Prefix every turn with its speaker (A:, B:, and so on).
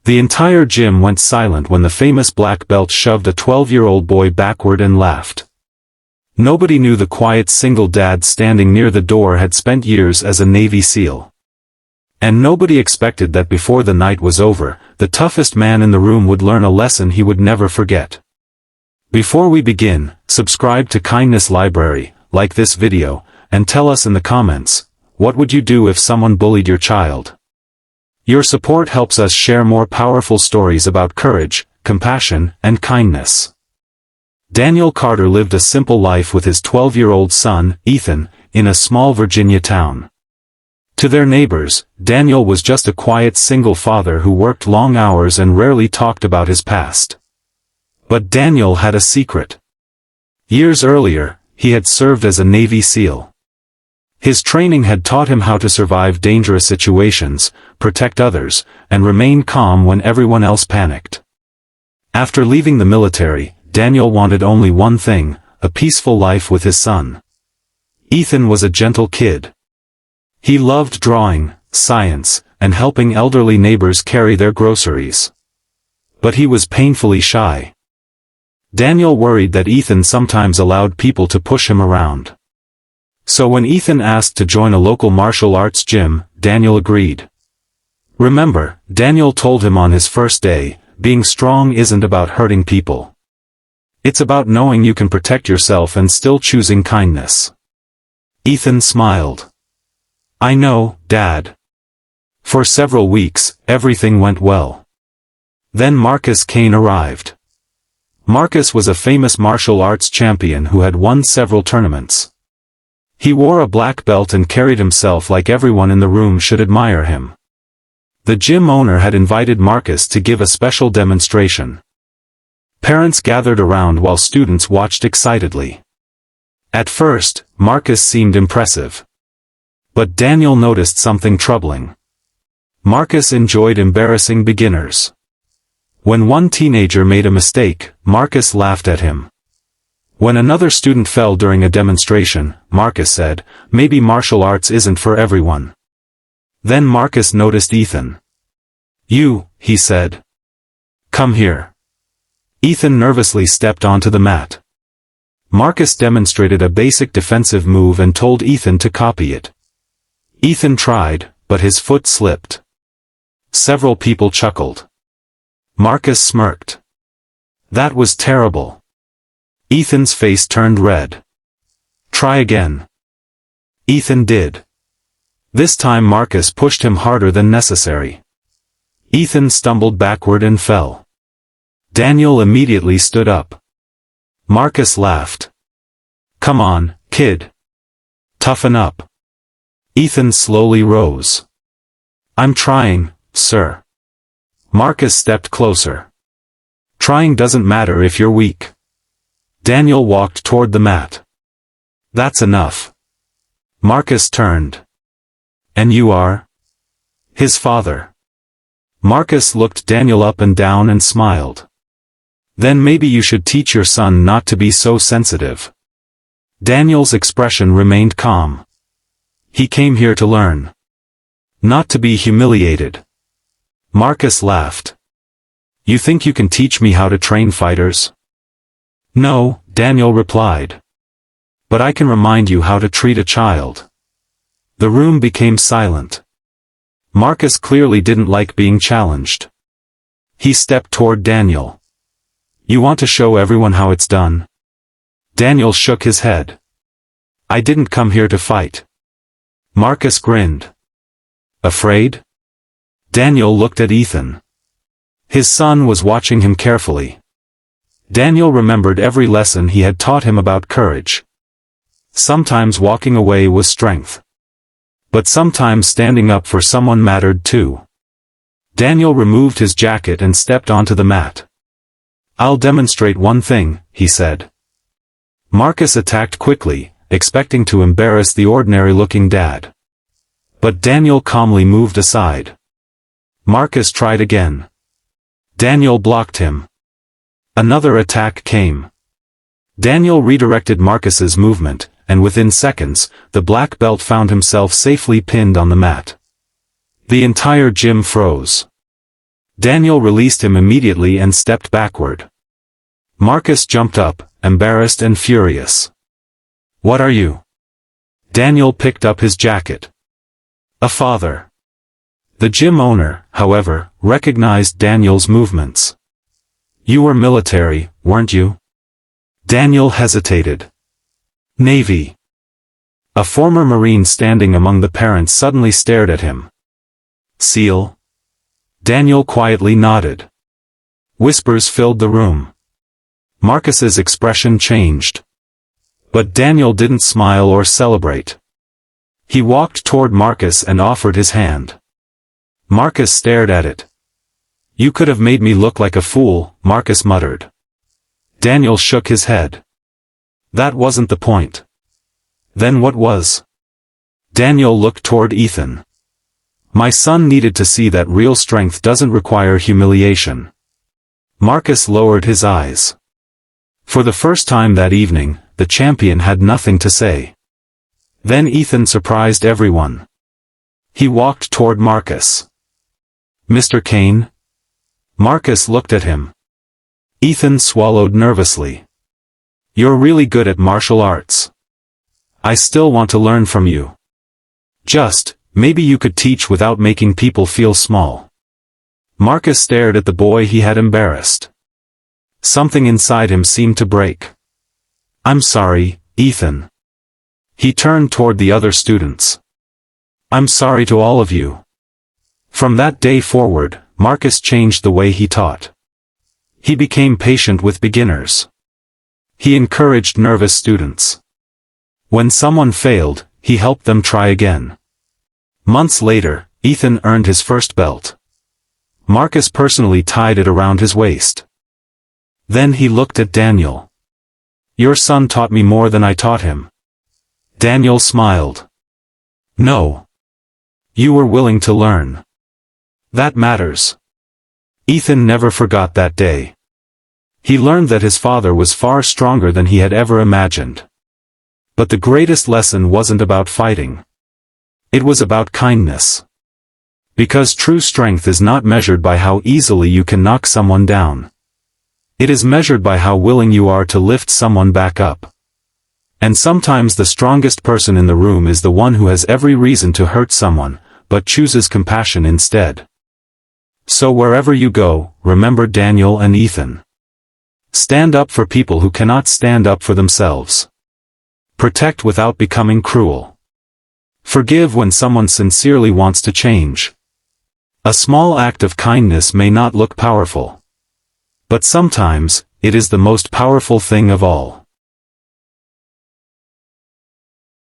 A: The entire gym went silent when the famous black belt shoved a 12-year-old boy backward and laughed. Nobody knew the quiet single dad standing near the door had spent years as a Navy SEAL. And nobody expected that before the night was over, the toughest man in the room would learn a lesson he would never forget. Before we begin, subscribe to Kindness Library, like this video, and tell us in the comments, what would you do if someone bullied your child? Your support helps us share more powerful stories about courage, compassion, and kindness. Daniel Carter lived a simple life with his 12-year-old son, Ethan, in a small Virginia town. To their neighbors, Daniel was just a quiet single father who worked long hours and rarely talked about his past. But Daniel had a secret. Years earlier, he had served as a Navy SEAL. His training had taught him how to survive dangerous situations, protect others, and remain calm when everyone else panicked. After leaving the military, Daniel wanted only one thing, a peaceful life with his son. Ethan was a gentle kid. He loved drawing, science, and helping elderly neighbors carry their groceries. But he was painfully shy. Daniel worried that Ethan sometimes allowed people to push him around. So when Ethan asked to join a local martial arts gym, Daniel agreed. Remember, Daniel told him on his first day, being strong isn't about hurting people. It's about knowing you can protect yourself and still choosing kindness. Ethan smiled. I know, Dad. For several weeks, everything went well. Then Marcus Kane arrived. Marcus was a famous martial arts champion who had won several tournaments. He wore a black belt and carried himself like everyone in the room should admire him. The gym owner had invited Marcus to give a special demonstration. Parents gathered around while students watched excitedly. At first, Marcus seemed impressive. But Daniel noticed something troubling. Marcus enjoyed embarrassing beginners. When one teenager made a mistake, Marcus laughed at him. When another student fell during a demonstration, Marcus said, maybe martial arts isn't for everyone. Then Marcus noticed Ethan. You, he said. Come here. Ethan nervously stepped onto the mat. Marcus demonstrated a basic defensive move and told Ethan to copy it. Ethan tried, but his foot slipped. Several people chuckled. Marcus smirked. That was terrible. Ethan's face turned red. Try again. Ethan did. This time Marcus pushed him harder than necessary. Ethan stumbled backward and fell. Daniel immediately stood up. Marcus laughed. Come on, kid. Toughen up. Ethan slowly rose. I'm trying, sir. Marcus stepped closer. Trying doesn't matter if you're weak. Daniel walked toward the mat. That's enough. Marcus turned. And you are? His father. Marcus looked Daniel up and down and smiled. Then maybe you should teach your son not to be so sensitive. Daniel's expression remained calm. He came here to learn. Not to be humiliated. Marcus laughed. You think you can teach me how to train fighters? No, Daniel replied. But I can remind you how to treat a child. The room became silent. Marcus clearly didn't like being challenged. He stepped toward Daniel. You want to show everyone how it's done? Daniel shook his head. I didn't come here to fight. Marcus grinned. Afraid? Daniel looked at Ethan. His son was watching him carefully. Daniel remembered every lesson he had taught him about courage. Sometimes walking away was strength. But sometimes standing up for someone mattered too. Daniel removed his jacket and stepped onto the mat. I'll demonstrate one thing, he said. Marcus attacked quickly, expecting to embarrass the ordinary-looking dad. But Daniel calmly moved aside. Marcus tried again. Daniel blocked him. Another attack came. Daniel redirected Marcus's movement, and within seconds, the black belt found himself safely pinned on the mat. The entire gym froze. Daniel released him immediately and stepped backward. Marcus jumped up, embarrassed and furious. "What are you?" Daniel picked up his jacket. "A father." The gym owner, however, recognized Daniel's movements. "You were military, weren't you?" Daniel hesitated. "Navy." A former Marine standing among the parents suddenly stared at him. "SEAL?" Daniel quietly nodded. Whispers filled the room. Marcus's expression changed. But Daniel didn't smile or celebrate. He walked toward Marcus and offered his hand. Marcus stared at it. "You could have made me look like a fool," Marcus muttered. Daniel shook his head. "That wasn't the point." "Then what was?" Daniel looked toward Ethan. "My son needed to see that real strength doesn't require humiliation." Marcus lowered his eyes. For the first time that evening, the champion had nothing to say. Then Ethan surprised everyone. He walked toward Marcus. "Mr. Kane?" Marcus looked at him. Ethan swallowed nervously. "You're really good at martial arts. I still want to learn from you. Maybe you could teach without making people feel small." Marcus stared at the boy he had embarrassed. Something inside him seemed to break. "I'm sorry, Ethan." He turned toward the other students. "I'm sorry to all of you." From that day forward, Marcus changed the way he taught. He became patient with beginners. He encouraged nervous students. When someone failed, he helped them try again. Months later, Ethan earned his first belt. Marcus personally tied it around his waist. Then he looked at Daniel. "Your son taught me more than I taught him." Daniel smiled. "No. You were willing to learn. That matters." Ethan never forgot that day. He learned that his father was far stronger than he had ever imagined. But the greatest lesson wasn't about fighting. It was about kindness. Because true strength is not measured by how easily you can knock someone down. It is measured by how willing you are to lift someone back up. And sometimes the strongest person in the room is the one who has every reason to hurt someone, but chooses compassion instead. So wherever you go, remember Daniel and Ethan. Stand up for people who cannot stand up for themselves. Protect without becoming cruel. Forgive when someone sincerely wants to change. A small act of kindness may not look powerful. But sometimes, it is the most powerful thing of all.